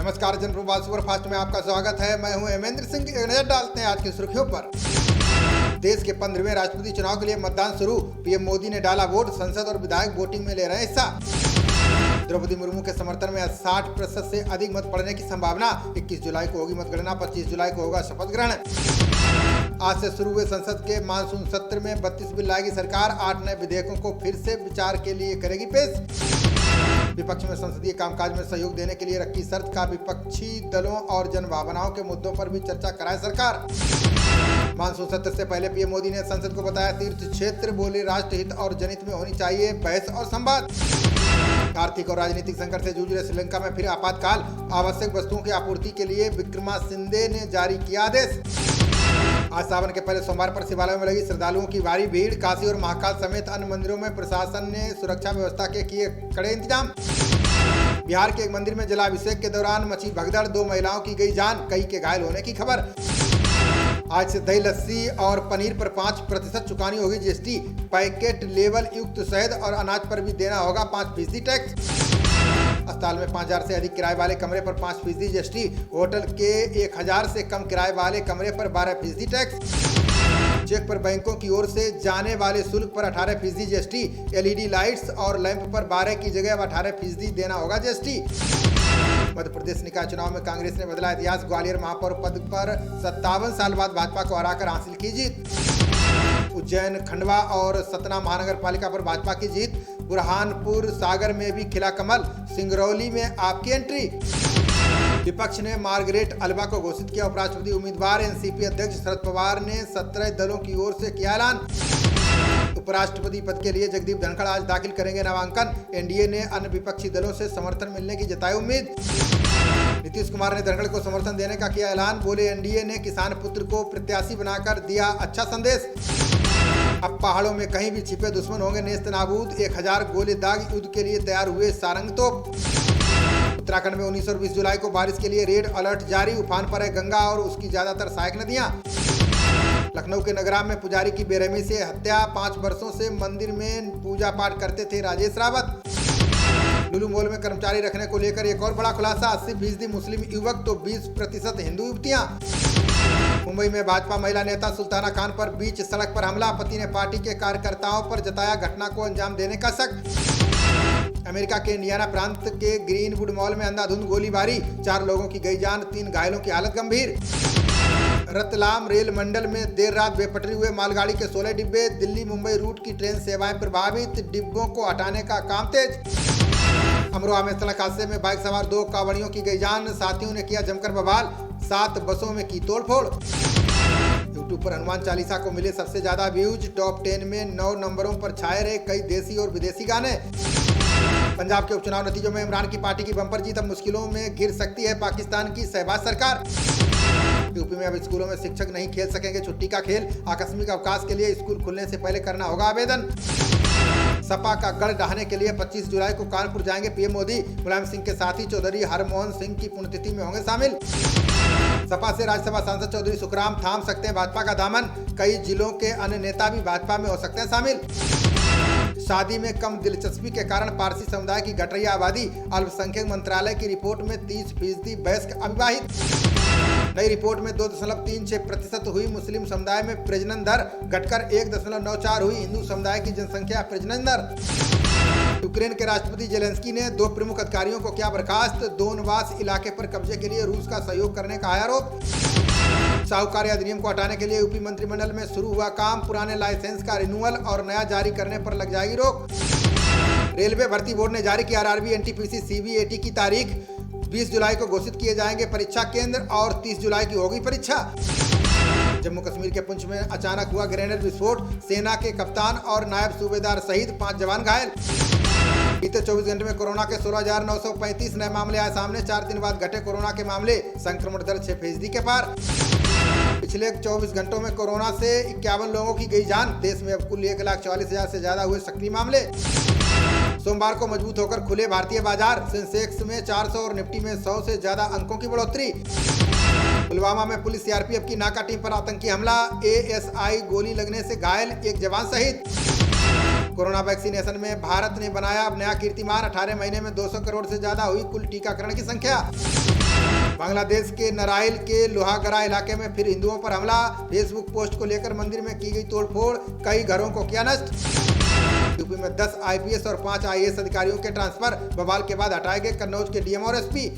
नमस्कार, जनप्रवाद सुपरफास्ट में आपका स्वागत है। मैं हूं हेमेंद्र सिंह। एक नजर डालते हैं आज की सुर्खियों पर। देश के 15वें राष्ट्रपति चुनाव के लिए मतदान शुरू। पीएम मोदी ने डाला वोट। संसद और विधायक वोटिंग में ले रहे हिस्सा। द्रौपदी मुर्मू के समर्थन में 60% से अधिक मत पड़ने की संभावना। 21 जुलाई को होगी मतगणना, 25 जुलाई को होगा शपथ ग्रहण। आज से शुरू हुए संसद के मानसून सत्र में 32 बिल लाएगी सरकार। 8 नए विधेयकों को फिर से विचार के लिए करेगी पेश। विपक्ष में संसदीय कामकाज में सहयोग देने के लिए रखी शर्त का विपक्षी दलों और जनभावनाओं के मुद्दों पर भी चर्चा कराए सरकार। मानसून सत्र से पहले पीएम मोदी ने संसद को बताया तीर्थ क्षेत्र। बोले राष्ट्रहित और जनहित में होनी चाहिए बहस और संवाद। आर्थिक और राजनीतिक संकट से जूझ रहे श्रीलंका में फिर आपातकाल। आवश्यक वस्तुओं की आपूर्ति के लिए विक्रमासिंघे ने जारी किया आदेश। आज सावन के पहले सोमवार पर शिवालयों में लगी श्रद्धालुओं की भारी भीड़। काशी और महाकाल समेत अन्य मंदिरों में प्रशासन ने सुरक्षा व्यवस्था के किए कड़े इंतजाम। बिहार के एक मंदिर में जलाभिषेक के दौरान मची भगदड़। 2 महिलाओं की गई जान, कई के घायल होने की खबर। आज से दही, लस्सी और पनीर पर 5% चुकानी होगी जीएसटी। पैकेट लेवल युक्त शहद और अनाज पर भी देना होगा 5% टैक्स। अस्पताल में 5000 से अधिक किराए वाले कमरे पर 5% जीएसटी। होटल के 1000 से कम किराए वाले कमरे पर 12% टैक्स। चेक पर बैंकों की ओर से जाने वाले शुल्क पर 18% जीएसटी। एलईडी लाइट्स और लैंप पर 12 की जगह 18% देना होगा जीएसटी। मध्य प्रदेश निकाय चुनाव में कांग्रेस ने बदला इतिहास। ग्वालियर महापौर पद पर 57 साल बाद भाजपा को हराकर हासिल की जीत। उज्जैन, खंडवा और सतना महानगर पालिका पर भाजपा की जीत। बुरहानपुर सागर में भी खिला कमल। सिंगरौली में आपकी एंट्री। विपक्ष ने मार्गरेट अल्वा को घोषित किया उपराष्ट्रपति उम्मीदवार। एनसीपी अध्यक्ष शरद पवार ने 17 दलों की ओर से किया ऐलान। उपराष्ट्रपति पद के लिए जगदीप धनखड़ आज दाखिल करेंगे नामांकन। एनडीए ने अन्य विपक्षी दलों से समर्थन मिलने की जताई उम्मीद। नीतीश कुमार ने धनखड़ को समर्थन देने का किया ऐलान। बोले एनडीए ने किसान पुत्र को प्रत्याशी बनाकर दिया अच्छा संदेश। अब पहाड़ों में कहीं भी छिपे दुश्मन होंगे नेस्त नाबूद। 1000 गोले दाग युद्ध के लिए तैयार हुए सारंग तोप। उत्तराखंड में 19 और 20 जुलाई को बारिश के लिए रेड अलर्ट जारी। उफान पर है गंगा और उसकी ज्यादातर सहायक नदियां। लखनऊ के नगराम में पुजारी की बेरहमी से हत्या। 5 वर्षों से मंदिर में पूजा पाठ करते थे राजेश रावत। लुलु मॉल में कर्मचारी रखने को लेकर एक और बड़ा खुलासा। 80% मुस्लिम युवक तो 20% हिंदू युवतियां। मुंबई में भाजपा महिला नेता सुल्ताना खान पर बीच सड़क पर हमला। पति ने पार्टी के कार्यकर्ताओं पर जताया घटना को अंजाम देने का शक। अमेरिका के इंडियाना प्रांत के ग्रीनवुड मॉल में अंधाधुंध गोलीबारी। 4 लोगों की गई जान, 3 घायलों की हालत गंभीर। रतलाम रेल मंडल में देर रात बेपटरी हुए मालगाड़ी के 16 डिब्बे। दिल्ली मुंबई रूट की ट्रेन सेवाएं प्रभावित। डिब्बों को हटाने का काम तेज। अमरोहा में सड़क हादसे में बाइक सवार 2 कांवड़ियों की गई जान। साथियों ने किया जमकर बवाल। 7 बसों में की तोड़फोड़। यूट्यूब पर हनुमान चालीसा को मिले सबसे ज्यादा व्यूज। टॉप 10 में 9 नंबरों पर छाए रहे कई देसी और विदेशी गाने। पंजाब के उपचुनाव नतीजों में इमरान की पार्टी की बंपर जीत। अब मुश्किलों में घिर सकती है पाकिस्तान की शहबाज सरकार। यूपी में अब स्कूलों में शिक्षक नहीं खेल सकेंगे छुट्टी का खेल। आकस्मिक अवकाश के लिए स्कूल खुलने से पहले करना होगा आवेदन। सपा का गढ़ ढहाने के लिए 25 जुलाई को कानपुर जाएंगे पीएम मोदी। मुलायम सिंह के साथी चौधरी हरमोहन सिंह की पुण्यतिथि में होंगे शामिल। सपा से राज्यसभा सांसद चौधरी सुखराम थाम सकते हैं भाजपा का दामन। कई जिलों के अन्य नेता भी भाजपा में हो सकते हैं शामिल। शादी में कम दिलचस्पी के कारण पारसी समुदाय की घट रही आबादी। अल्पसंख्यक मंत्रालय की रिपोर्ट में 30% वयस्क अविवाहित। नई रिपोर्ट में 2.36% हुई मुस्लिम समुदाय में प्रजनन दर, घटकर 1.94 हुई हिंदू समुदाय की जनसंख्या प्रजनन दर। यूक्रेन के राष्ट्रपति जेलेंस्की ने 2 प्रमुख अधिकारियों को किया बर्खास्त। दोनबास इलाके पर कब्जे के लिए रूस का सहयोग करने का आरोप। साहूकारी अधिनियम को हटाने के लिए यूपी मंत्रिमंडल में शुरू हुआ काम। पुराने लाइसेंस का रिन्यूअल और नया जारी करने पर लग जाएगी रोक। रेलवे भर्ती बोर्ड ने जारी किया आरआरबी एनटीपीसी सीबीएटी की तारीख। 20 जुलाई को घोषित किए जाएंगे परीक्षा केंद्र और 30 जुलाई की होगी परीक्षा। जम्मू कश्मीर के पुंछ में अचानक हुआ ग्रेनेड विस्फोट। सेना के कप्तान और नायब सूबेदार सहित 5 जवान घायल। बीते 24 घंटे में कोरोना के 16,935 नए मामले आए सामने। 4 दिन बाद घटे कोरोना के मामले। संक्रमण दर 6% के पार। पिछले 24 घंटों में कोरोना से 51 लोगों की गई जान। देश में अब कुल 1,44,000 से ज्यादा हुए सक्रिय मामले। सोमवार को मजबूत होकर खुले भारतीय बाजार। सेंसेक्स में 400 और निफ्टी में 100 से ज्यादा अंकों की बढ़ोतरी। पुलवामा में पुलिस सीआरपीएफ की नाका टीम पर आतंकी हमला। एएसआई गोली लगने से घायल, 1 जवान शहीद। कोरोना वैक्सीनेशन में भारत ने बनाया अब नया कीर्तिमान। 18 महीने में 200 करोड़ से ज्यादा हुई कुल टीकाकरण की संख्या। बांग्लादेश के नराइल के लोहागरा इलाके में फिर हिंदुओं पर हमला। फेसबुक पोस्ट को लेकर मंदिर में की गई तोड़फोड़, कई घरों को किया नष्ट। यूपी में 10 आईपीएस और 5 आईएएस अधिकारियों के ट्रांसफर, बवाल के बाद हटाए गए कन्नौज के डीएम और एसपी।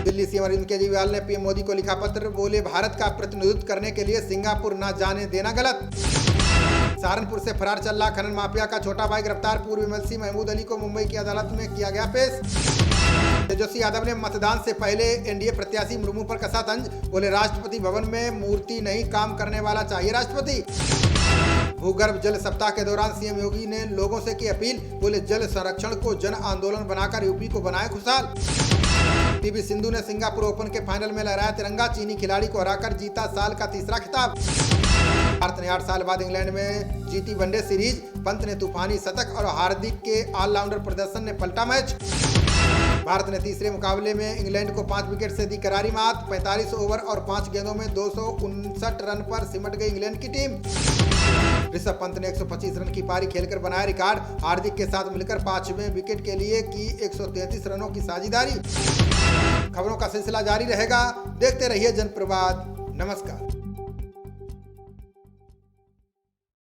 दिल्ली सीएम अरविंद केजरीवाल ने पीएम मोदी को लिखा पत्र, बोले भारत का प्रतिनिधित्व करने के लिए सिंगापुर न जाने देना गलत। सहारनपुर से फरार चल रहा खनन माफिया का छोटा भाई गिरफ्तार, पूर्व एमएलसी महमूद अली को मुंबई की अदालत में किया गया पेश। तेजस्वी यादव ने मतदान से पहले एनडीए प्रत्याशी मुर्मू पर कसा तंज, बोले राष्ट्रपति भवन में मूर्ति नहीं, काम करने वाला चाहिए राष्ट्रपति। भूगर्भ जल सप्ताह के दौरान सीएम योगी ने लोगों से की अपील, बोले जल संरक्षण को जन आंदोलन बनाकर यूपी को बनाए खुशहाल। पीवी सिंधु ने सिंगापुर ओपन के फाइनल में लहराया तिरंगा, चीनी खिलाड़ी को हराकर जीता साल का तीसरा खिताब। भारत ने 8 साल बाद इंग्लैंड में जीती वनडे सीरीज, पंत ने तूफानी शतक और हार्दिक के ऑलराउंडर प्रदर्शन ने पलटा मैच। भारत ने तीसरे मुकाबले में इंग्लैंड को 5 विकेट से दी करारी मात। 45 ओवर और 5 गेंदों में 259 रन पर सिमट गई इंग्लैंड की टीम। ऋषभ पंत ने 125 रन की पारी खेलकर बनाया रिकॉर्ड, हार्दिक के साथ मिलकर 5वें विकेट के लिए की 133 रनों की साझेदारी। खबरों का सिलसिला जारी रहेगा, देखते रहिए जनप्रवाद। नमस्कार।